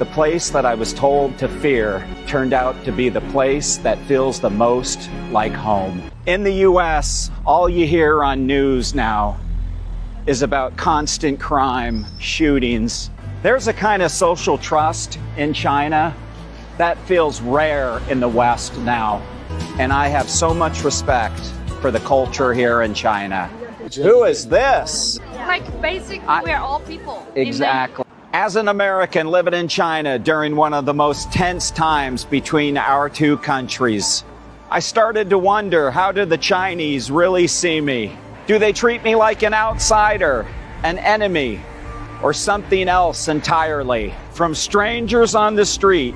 The place that I was told to fear turned out to be the place that feels the most like home. In the US, all you hear on news now is about constant crime, shootings. There's a kind of social trust in China that feels rare in the West now. And I have so much respect for the culture here in China. Who is this? Like basically we're all people. Exactly. As an American living in China during one of the most tense times between our two countries, I started to wonder, how do the Chinese really see me? Do they treat me like an outsider, an enemy, or something else entirely? From strangers on the street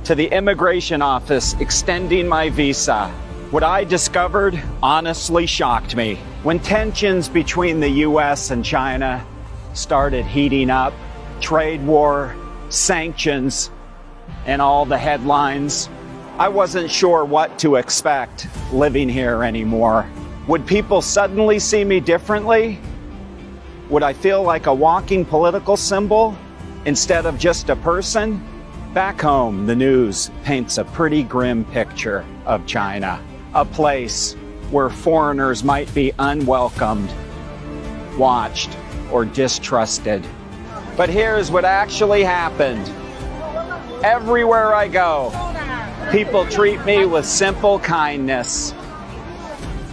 to the immigration office extending my visa, what I discovered honestly shocked me. When tensions between the US and China started heating up, trade war, sanctions, and all the headlines, I wasn't sure what to expect living here anymore. Would people suddenly see me differently? Would I feel like a walking political symbol instead of just a person? Back home, the news paints a pretty grim picture of China, a place where foreigners might be unwelcomed, watched, or distrusted. But here's what actually happened. Everywhere I go, people treat me with simple kindness.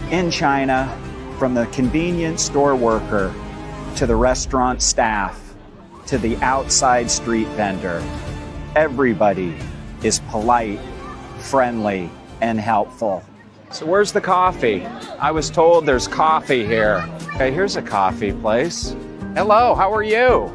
In China, from the convenience store worker to the restaurant staff to the outside street vendor, everybody is polite, friendly, and helpful. So where's the coffee? I was told there's coffee here. Okay, here's a coffee place. Hello, how are you?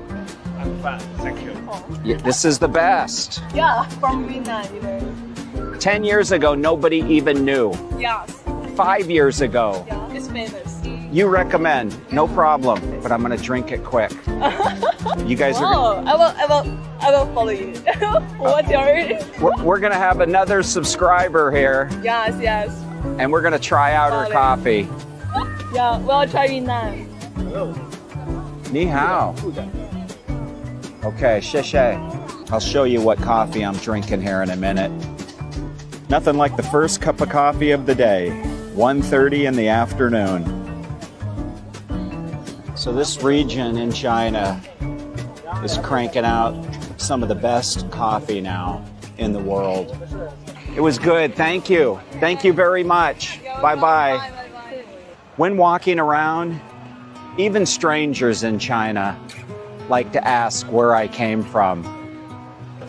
I'm fine, thank you. Yeah, this is the best. Yeah, from Vietnam. 10 years ago, nobody even knew. Yes. 5 years ago. Yeah, it's famous. You recommend, no problem, but I'm gonna drink it quick. You guys are I will follow you. What's your? we're gonna have another subscriber here, Yes. and we're gonna try out her coffee. Yeah, we'll try Vietnam. Ni hao. Okay, 谢谢. I'll show you what coffee I'm drinking here in a minute. Nothing like the first cup of coffee of the day, 1:30 in the afternoon. So this region in China is cranking out some of the best coffee now in the world. It was good, thank you. Thank you very much. Bye-bye. When walking around, even strangers in China like to ask where I came from.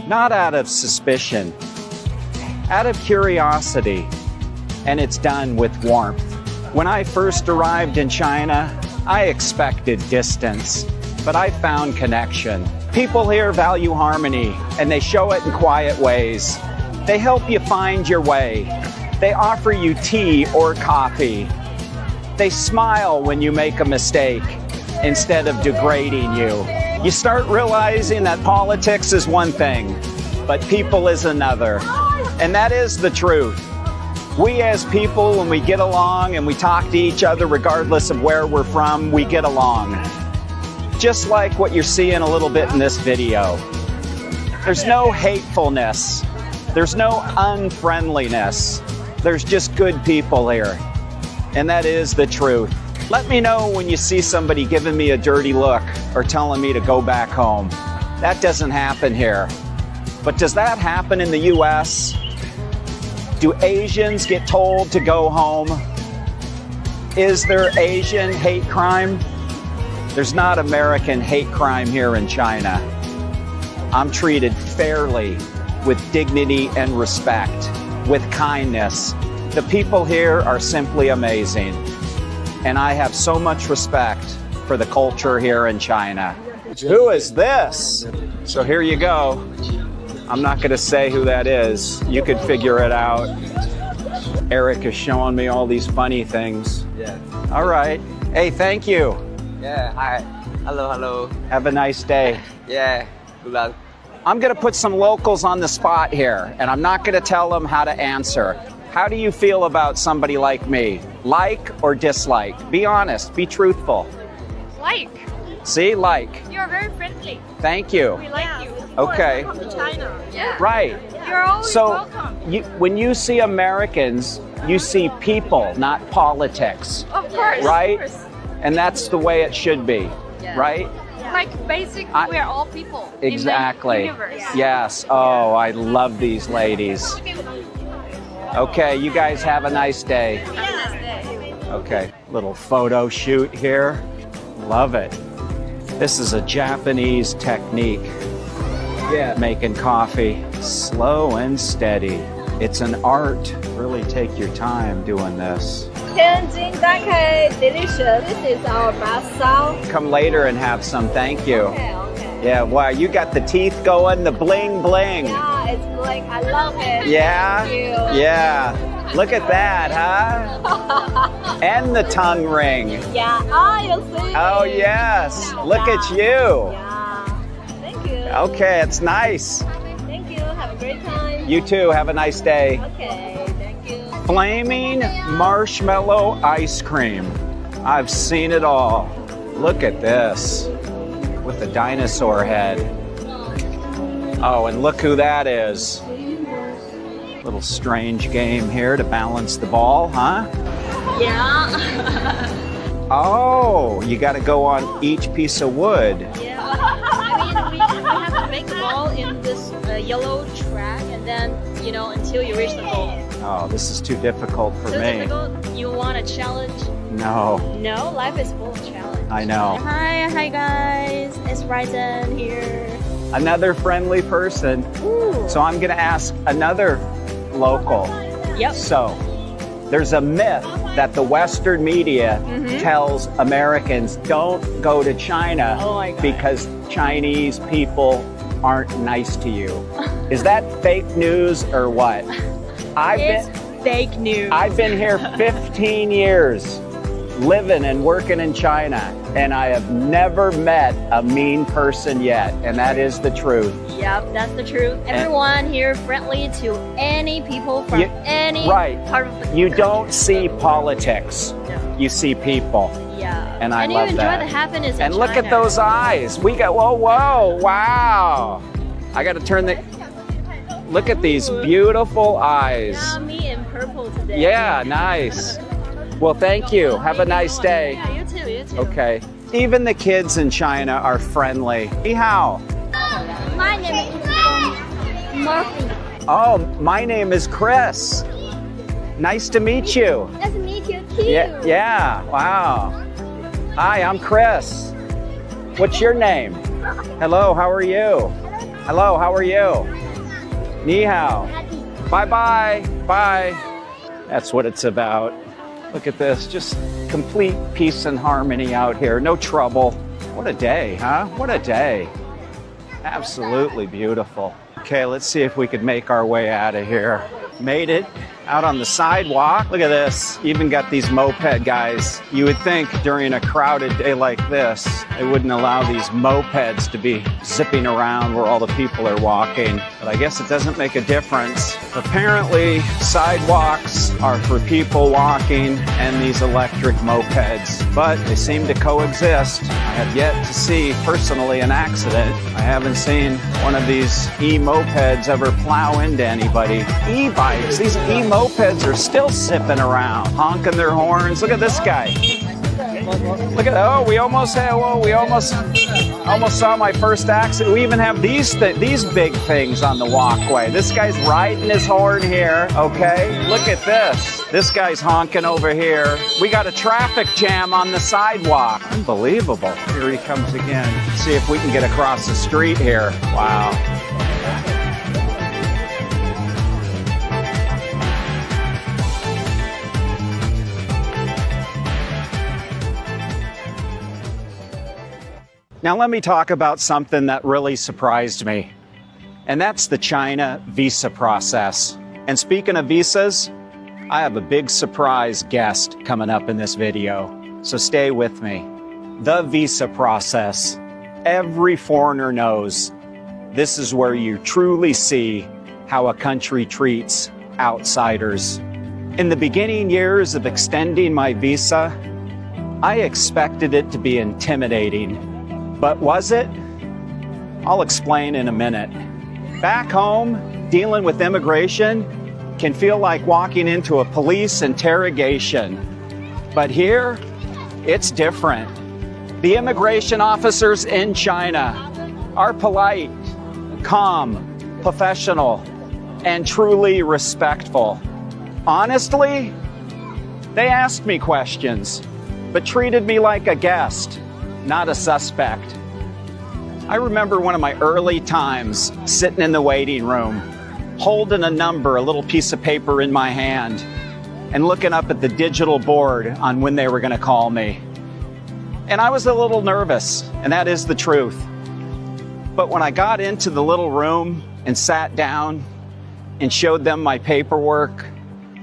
Not out of suspicion, out of curiosity, and it's done with warmth. When I first arrived in China, I expected distance, but I found connection. People here value harmony, and they show it in quiet ways. They help you find your way. They offer you tea or coffee. They smile when you make a mistake instead of degrading you. You start realizing that politics is one thing, but people is another. And that is the truth. We as people, when we get along and we talk to each other, regardless of where we're from, we get along. Just like what you're seeing a little bit in this video. There's no hatefulness. There's no unfriendliness. There's just good people here. And that is the truth. Let me know when you see somebody giving me a dirty look or telling me to go back home. That doesn't happen here. But does that happen in the US? Do Asians get told to go home? Is there Asian hate crime? There's not American hate crime here in China. I'm treated fairly, with dignity and respect, with kindness. The people here are simply amazing. And I have so much respect for the culture here in China. Who is this? So here you go. I'm not going to say who that is. You could figure it out. Eric is showing me all these funny things. Yeah. All right. Hey, thank you. Yeah. Hi. Hello. Have a nice day. Yeah. Good luck. I'm going to put some locals on the spot here, and I'm not going to tell them how to answer. How do you feel about somebody like me? Like or dislike? Be honest. Be truthful. Like. See? Like. You're very friendly. Thank you. We like you. Okay. Welcome to China. Yeah. Right. You're always So welcome. when you see Americans, you see people, not politics, Of course. right? Of course. And that's the way it should be, Yeah. right? Like basically, I- we're all people. Exactly. In the universe. Yes. Oh, I love these ladies. Okay, you guys have a nice day. Okay, little photo shoot here. Love it. This is a Japanese technique. Yeah, making coffee slow and steady. It's an art. Really take your time doing this. Tianjin Dakai delicious. This is our bath salt. Come later and have some. Thank you. Okay. Yeah, wow, you got the teeth going, the bling bling. Yeah, it's like I love it. Yeah? Thank you. Yeah. Look at that, huh? And the tongue ring. Yeah. Ah, you see. Oh, yes. Look at you. Yeah. Thank you. Okay, it's nice. Thank you. Have a great time. You too. Have a nice day. Okay. Thank you. Flaming marshmallow ice cream. I've seen it all. Look at this. With the dinosaur head. Oh, and look who that is. Little strange game here to balance the ball, huh? Yeah. Oh, you got to go on each piece of wood. Yeah. I mean, we have to make the ball in this yellow track, and then until you reach the goal. Oh, this is too difficult for So me. difficult. You want a challenge? No, No, life is full of challenge. I know. Hi guys. It's Ryzen here. Another friendly person. Ooh. So I'm going to ask another local. Yep. So, there's a myth that the Western media tells Americans don't go to China Oh my God. because Chinese people aren't nice to you. Is that fake news or what? It's fake news. I've been here 15 years living and working in China, and I have never met a mean person yet, and that is the truth. Yep, that's the truth. Everyone here friendly to any people from any right. part of the country. You don't see politics, No. you see people. Yeah. And I and love you enjoy that. the happiness And in look at China. those eyes. We got, whoa, wow. I got to turn the, look at these beautiful eyes. Yeah, me in purple today. Yeah, nice. Well, thank you. Have a nice day. Yeah, you too, you too. Okay. Even the kids in China are friendly. Ni hao. My name is Murphy. Oh, my name is Chris. Nice to meet you. Nice to meet you too. Yeah, wow. Hi, I'm Chris. What's your name? Hello, how are you? Hello, how are you? Ni hao. Bye-bye. Bye. That's what it's about. Look at this, just complete peace and harmony out here. No trouble. What a day, huh? What a day. Absolutely beautiful. Okay, let's see if we could make our way out of here. Made it out on the sidewalk. Look at this. Even got these moped guys. You would think during a crowded day like this, they wouldn't allow these mopeds to be zipping around where all the people are walking. But I guess it doesn't make a difference. Apparently, sidewalks are for people walking and these electric mopeds. But they seem to coexist. I have yet to see personally an accident. I haven't seen one of these e-mopeds ever plow into anybody. E-bikes, these e-mopeds are still zipping around, honking their horns. Look at this guy. Look at, oh, we almost saw my first accident. We even have these big things on the walkway. This guy's riding his horn here, okay? Look at this. This guy's honking over here. We got a traffic jam on the sidewalk. Unbelievable. Here he comes again. Let's see if we can get across the street here. Wow. Now let me talk about something that really surprised me, and that's the China visa process. And speaking of visas, I have a big surprise guest coming up in this video, so stay with me. The visa process. Every foreigner knows this is where you truly see how a country treats outsiders. In the beginning years of extending my visa, I expected it to be intimidating. But was it? I'll explain in a minute. Back home, dealing with immigration can feel like walking into a police interrogation. But here, it's different. The immigration officers in China are polite, calm, professional, and truly respectful. Honestly, they asked me questions, but treated me like a guest, not a suspect. I remember one of my early times sitting in the waiting room, holding a number, a little piece of paper in my hand, and looking up at the digital board on when they were going to call me. And I was a little nervous, and that is the truth. But when I got into the little room and sat down and showed them my paperwork,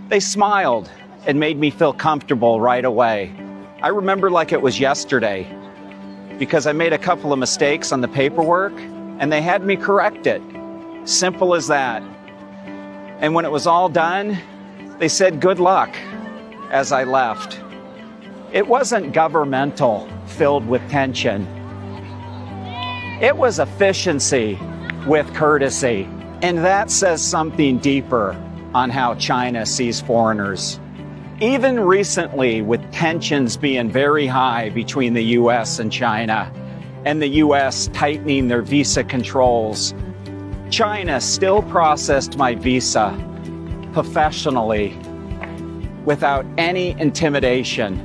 they smiled and made me feel comfortable right away. I remember like it was yesterday, because I made a couple of mistakes on the paperwork and they had me correct it. Simple as that. And when it was all done, they said good luck as I left. It wasn't governmental, filled with tension. It was efficiency with courtesy. And that says something deeper on how China sees foreigners. Even recently, with tensions being very high between the US and China, and the US tightening their visa controls, China still processed my visa professionally without any intimidation.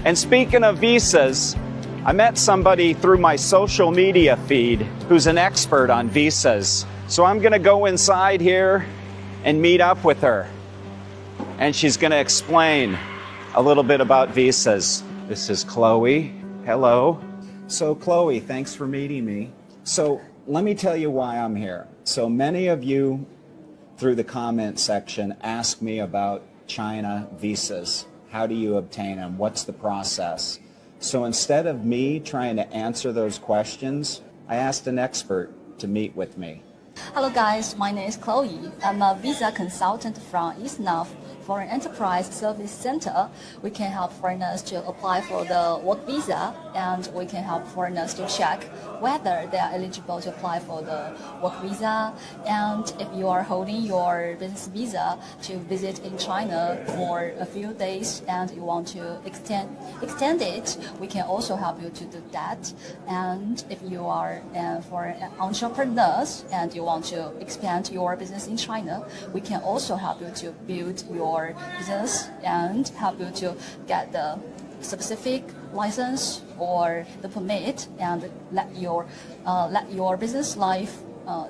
And speaking of visas, I met somebody through my social media feed who's an expert on visas. So I'm going to go inside here and meet up with her. And she's going to explain a little bit about visas. This is Chloe. Hello. So Chloe, thanks for meeting me. So let me tell you why I'm here. So many of you through the comment section ask me about China visas. How do you obtain them? What's the process? So instead of me trying to answer those questions, I asked an expert to meet with me. Hello guys, my name is Chloe. I'm a visa consultant from EastNorth Foreign Enterprise Service Center. We can help foreigners to apply for the work visa, and we can help foreigners to check whether they are eligible to apply for the work visa. And if you are holding your business visa to visit in China for a few days and you want to extend it, we can also help you to do that. And if you are for entrepreneurs and you want to expand your business in China, we can also help you to build your business and help you to get the specific license or the permit and let your business life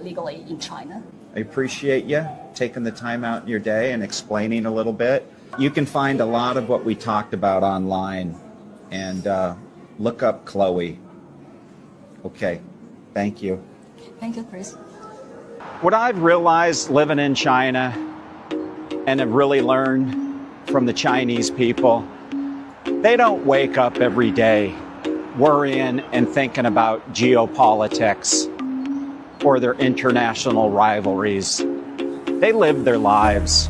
legally in China. I appreciate you taking the time out in your day and explaining a little bit. You can find a lot of what we talked about online, and look up Chloe. Okay, thank you. Thank you, Chris. What I've realized living in China and have really learned from the Chinese people, they don't wake up every day worrying and thinking about geopolitics or their international rivalries. They live their lives.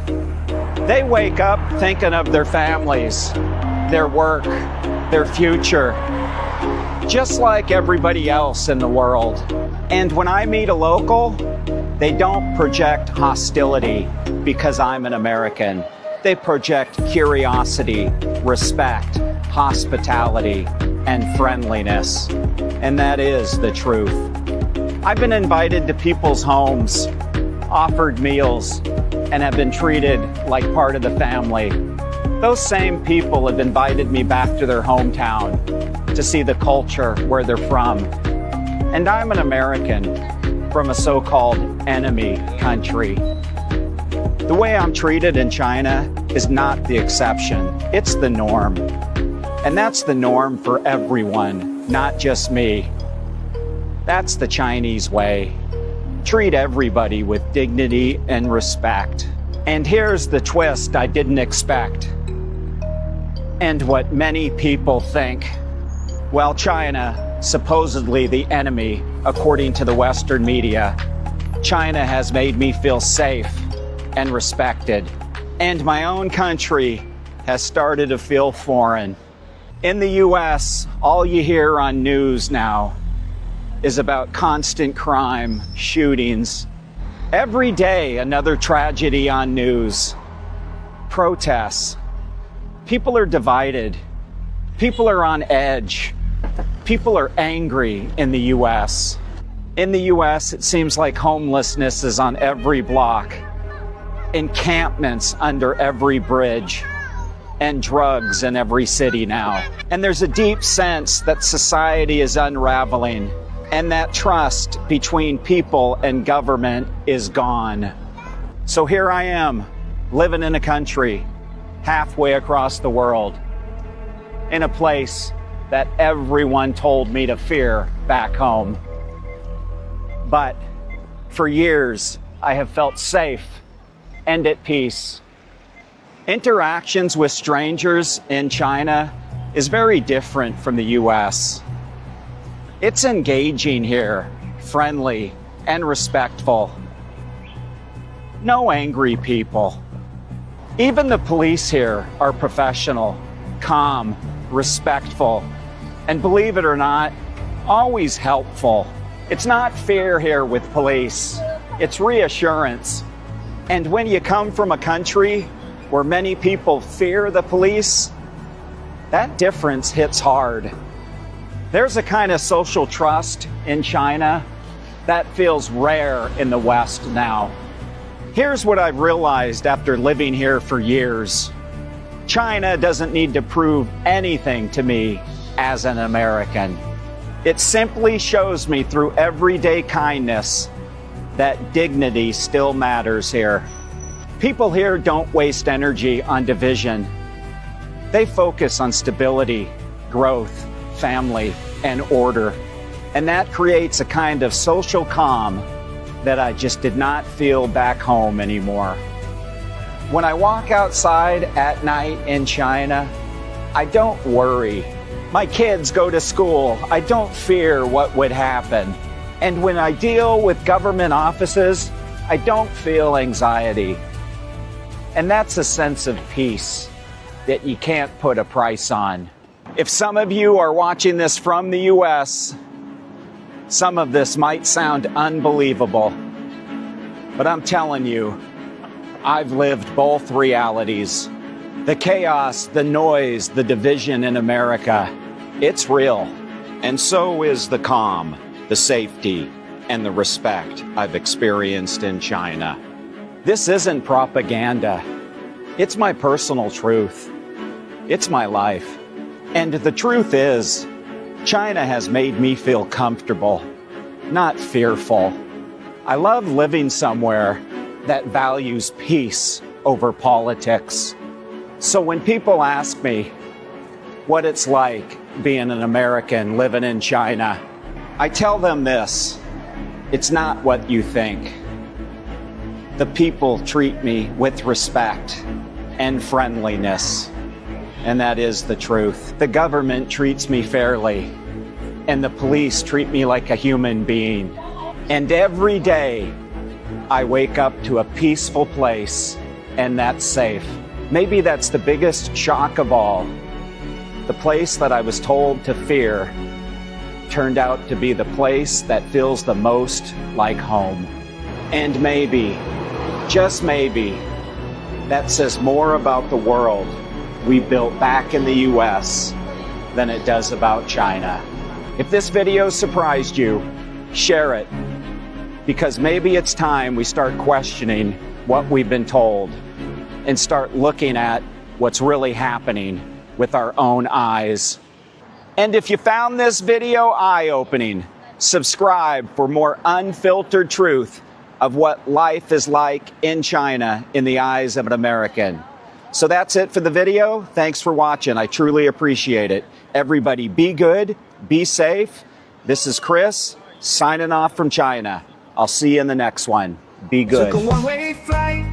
They wake up thinking of their families, their work, their future, just like everybody else in the world. And when I meet a local, they don't project hostility because I'm an American. They project curiosity, respect, hospitality, and friendliness. And that is the truth. I've been invited to people's homes, offered meals, and have been treated like part of the family. Those same people have invited me back to their hometown to see the culture where they're from. And I'm an American from a so-called enemy country. The way I'm treated in China is not the exception, it's the norm. And that's the norm for everyone, not just me. That's the Chinese way. Treat everybody with dignity and respect. And here's the twist I didn't expect, and what many people think. Well, China, supposedly the enemy, according to the Western media, China has made me feel safe and respected. And my own country has started to feel foreign. In the US, all you hear on news now is about constant crime, shootings. Every day, another tragedy on news. Protests. People are divided. People are on edge. People are angry in the U.S. In the U.S., it seems like homelessness is on every block, encampments under every bridge, and drugs in every city now. And there's a deep sense that society is unraveling and that trust between people and government is gone. So here I am, living in a country halfway across the world, in a place that everyone told me to fear back home. But for years, I have felt safe and at peace. Interactions with strangers in China is very different from the US. It's engaging here, friendly and respectful. No angry people. Even the police here are professional, calm, respectful, and believe it or not, always helpful. It's not fear here with police, it's reassurance. And when you come from a country where many people fear the police, that difference hits hard. There's a kind of social trust in China that feels rare in the West now. Here's what I've realized after living here for years. China doesn't need to prove anything to me as an American. It simply shows me through everyday kindness that dignity still matters here. People here don't waste energy on division. They focus on stability, growth, family, and order. And that creates a kind of social calm that I just did not feel back home anymore. When I walk outside at night in China, I don't worry. My kids go to school. I don't fear what would happen. And when I deal with government offices, I don't feel anxiety. And that's a sense of peace that you can't put a price on. If some of you are watching this from the US, some of this might sound unbelievable. But I'm telling you, I've lived both realities. The chaos, the noise, the division in America, it's real. And so is the calm, the safety, and the respect I've experienced in China. This isn't propaganda. It's my personal truth. It's my life. And the truth is, China has made me feel comfortable, not fearful. I love living somewhere that values peace over politics. So when people ask me what it's like being an American living in China, I tell them this: it's not what you think. The people treat me with respect and friendliness, and that is the truth. The government treats me fairly, and the police treat me like a human being. And every day, I wake up to a peaceful place, and that's safe. Maybe that's the biggest shock of all. The place that I was told to fear turned out to be the place that feels the most like home. And maybe, just maybe, that says more about the world we built back in the US than it does about China. If this video surprised you, share it, because maybe it's time we start questioning what we've been told and start looking at what's really happening with our own eyes. And if you found this video eye-opening, subscribe for more unfiltered truth of what life is like in China in the eyes of an American. So that's it for the video. Thanks for watching. I truly appreciate it. Everybody be good, be safe. This is Chris, signing off from China. I'll see you in the next one. Be good. Took a one-way flight,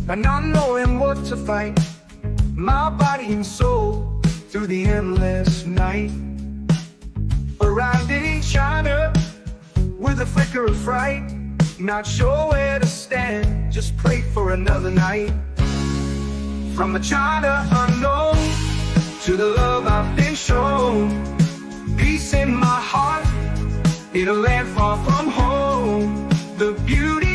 and not knowing what to fight. My body and soul through the endless night. Arrived in China with a flicker of fright. Not sure where to stand, just pray for another night. From the China unknown to the love I've been shown. Peace in my heart In a land far from home, the beauty